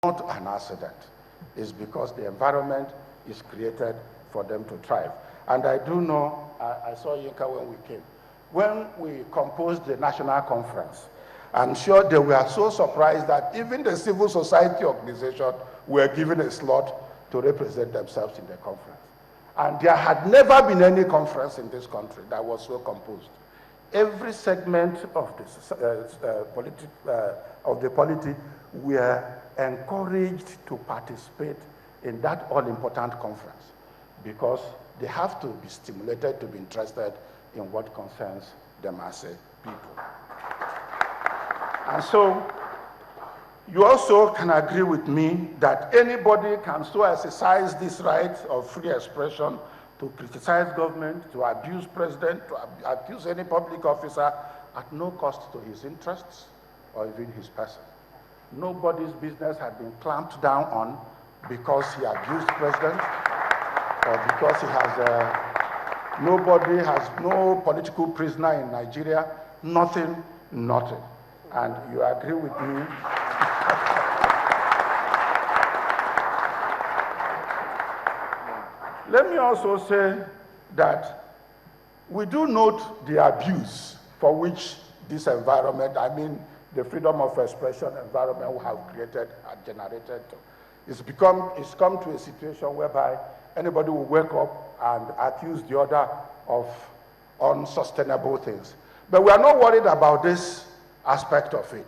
not an accident. It's because the environment is created for them to thrive. And I do know, I saw Yinka when we came. When we composed the national conference, I'm sure they were so surprised that even the civil society organization were given a slot to represent themselves in the conference. And there had never been any conference in this country that was so composed. Every segment of the polity were encouraged to participate in that all-important conference because they have to be stimulated to be interested in what concerns them as a people. And so, you also can agree with me that anybody can so exercise this right of free expression to criticize government, to abuse president, to abuse any public officer at no cost to his interests or even his person. Nobody's business had been clamped down on because he abused president or because he has, nobody has no political prisoner in Nigeria, nothing. And you agree with me. Let me also say that we do note the abuse for which this environment, I mean the freedom of expression environment we have created and generated. It's come to a situation whereby anybody will wake up and accuse the other of unsustainable things. But we are not worried about this aspect of it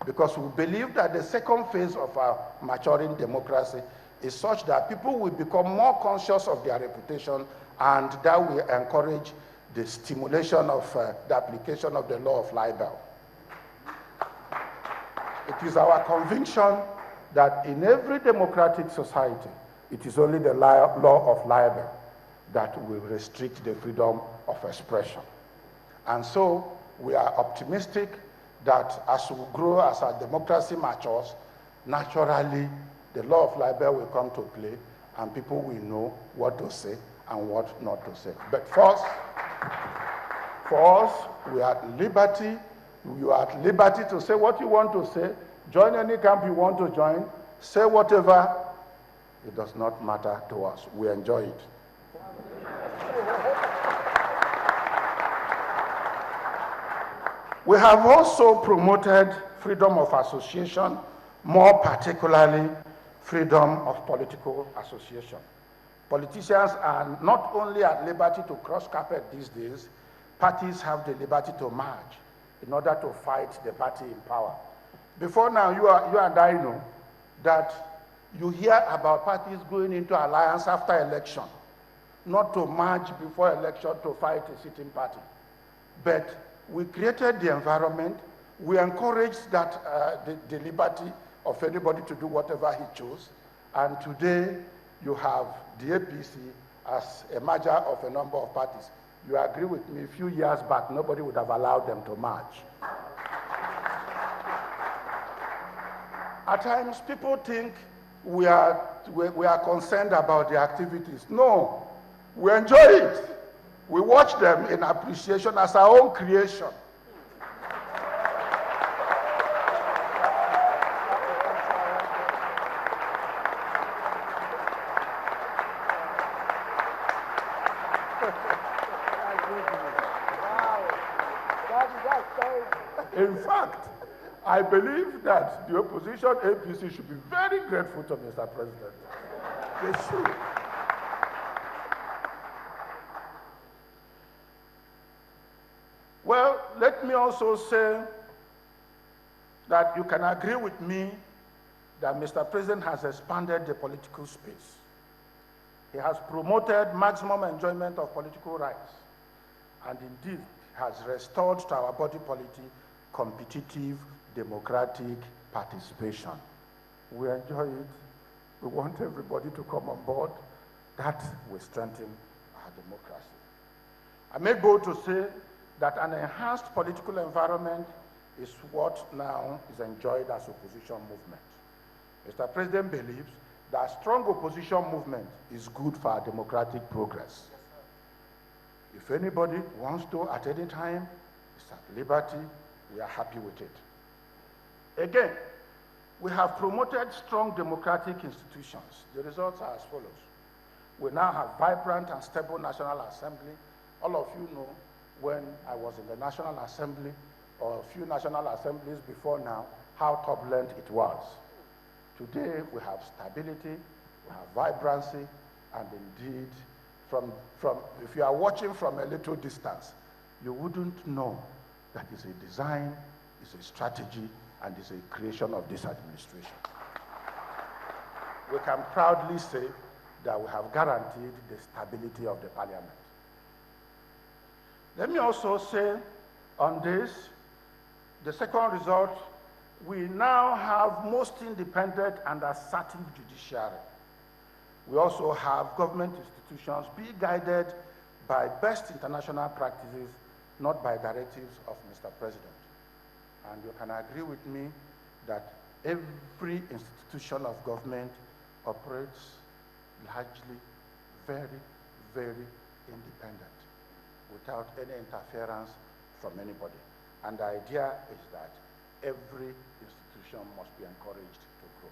because we believe that the second phase of our maturing democracy is such that people will become more conscious of their reputation, and that will encourage the stimulation of the application of the law of libel. It is our conviction that in every democratic society, it is only the law of libel that will restrict the freedom of expression. And so we are optimistic that as we grow, as our democracy matures, naturally the law of libel will come to play and people will know what to say and what not to say. But first, for us, we are at liberty. You are at liberty to say what you want to say, join any camp you want to join, say whatever. It does not matter to us. We enjoy it. We have also promoted freedom of association, more particularly freedom of political association. Politicians are not only at liberty to cross carpet these days, parties have the liberty to merge in order to fight the party in power. Before now, you and I know that you hear about parties going into alliance after election, not to merge before election to fight a sitting party. But we created the environment, we encouraged that the liberty of anybody to do whatever he chose, and today you have the APC as a merger of a number of parties. You agree with me, a few years back, nobody would have allowed them to merge. At times, people think we are concerned about the activities. No, we enjoy it. We watch them in appreciation as our own creation. In fact, I believe that the opposition APC should be very grateful to Mr. President. They should. Well, let me also say that you can agree with me that Mr. President has expanded the political space. He has promoted maximum enjoyment of political rights, and indeed has restored to our body politic competitive, democratic participation. We enjoy it. We want everybody to come on board. That will strengthen our democracy. I may go to say that an enhanced political environment is what now is enjoyed as opposition movement. Mr. President believes that strong opposition movement is good for our democratic progress. If anybody wants to at any time, it's at liberty, we are happy with it. Again, We have promoted strong democratic institutions. The results are as follows. We now have vibrant and stable National Assembly. All of you know when I was in the National Assembly, or a few National Assemblies before now, how turbulent it was. Today, we have stability, we have vibrancy, and indeed, if you are watching from a little distance, you wouldn't know that it's a design, it's a strategy, and it's a creation of this administration. We can proudly say that we have guaranteed the stability of the parliament. Let me also say on this, the second result, we now have most independent and assertive judiciary. We also have government institutions be guided by best international practices, not by directives of Mr. President. And you can agree with me that every institution of government operates largely very, very independent, without any interference from anybody. And the idea is that every institution must be encouraged to grow.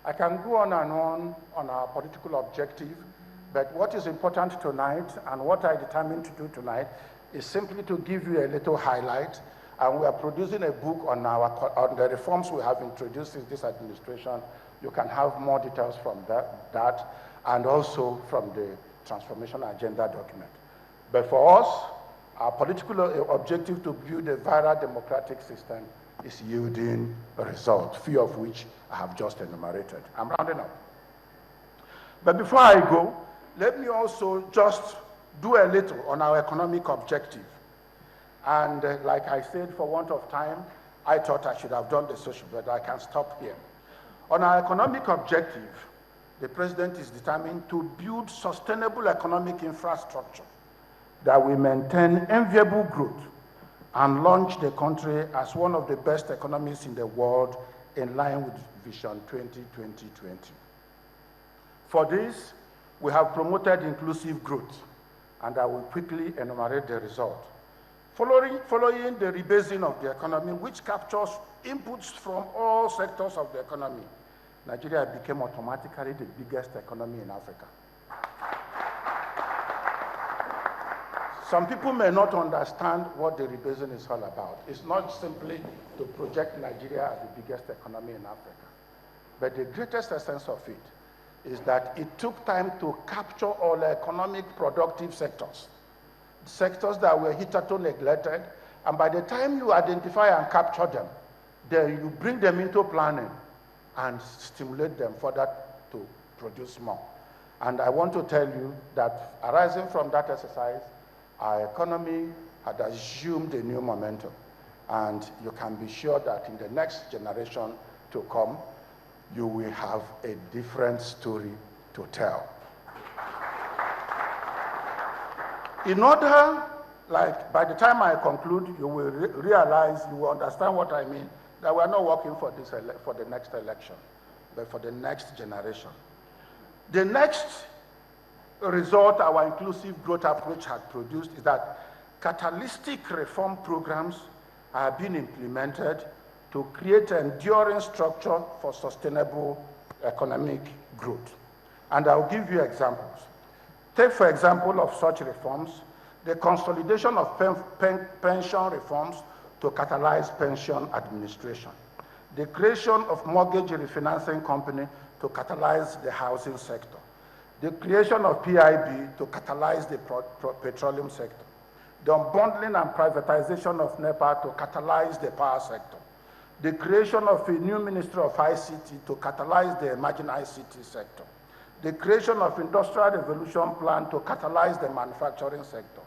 I can go on and on our political objective, but what is important tonight and what I determined to do tonight is simply to give you a little highlight. And we are producing a book on the reforms we have introduced in this administration. You can have more details from that and also from the transformation agenda document. But for us, our political objective to build a viral democratic system is yielding a result, few of which I have just enumerated. I'm rounding up. But before I go, let me also just do a little on our economic objective. And like I said, for want of time, I thought I should have done the social, but I can stop here. On our economic objective, the president is determined to build sustainable economic infrastructure that will maintain enviable growth and launch the country as one of the best economies in the world in line with Vision 2020. For this, we have promoted inclusive growth, and I will quickly enumerate the result. Following the rebasing of the economy, which captures inputs from all sectors of the economy, Nigeria became automatically the biggest economy in Africa. Some people may not understand what the rebasing is all about. It's not simply to project Nigeria as the biggest economy in Africa, but the greatest essence of it is that it took time to capture all the economic productive sectors that were hitherto neglected, and by the time you identify and capture them, then you bring them into planning and stimulate them further to produce more. And I want to tell you that arising from that exercise, our economy had assumed a new momentum, and you can be sure that in the next generation to come, you will have a different story to tell. In order, like by the time I conclude, you will realize, you will understand what I mean, that we are not working for the next election, but for the next generation. The next result our inclusive growth approach has produced is that catalytic reform programs are being implemented to create enduring structure for sustainable economic growth. And I'll give you examples. Take, for example, of such reforms, the consolidation of pension reforms to catalyze pension administration, the creation of mortgage refinancing company to catalyze the housing sector, the creation of PIB to catalyze the petroleum sector, the unbundling and privatization of NEPA to catalyze the power sector, the creation of a new Ministry of ICT to catalyze the emerging ICT sector, the creation of Industrial Revolution Plan to catalyze the manufacturing sector,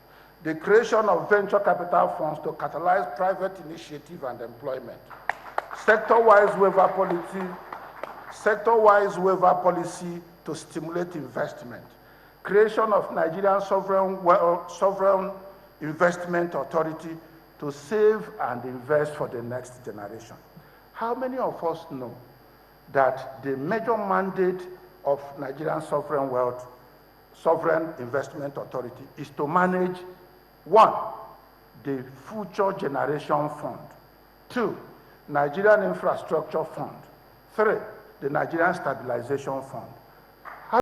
the creation of venture capital funds to catalyze private initiative and employment, sector-wise waiver policy to stimulate investment, creation of Nigerian sovereign investment authority to save and invest for the next generation. How many of us know that the major mandate of Nigerian sovereign investment authority is to manage, 1, the future generation fund, 2, Nigerian infrastructure fund, 3, the Nigerian Stabilization Fund.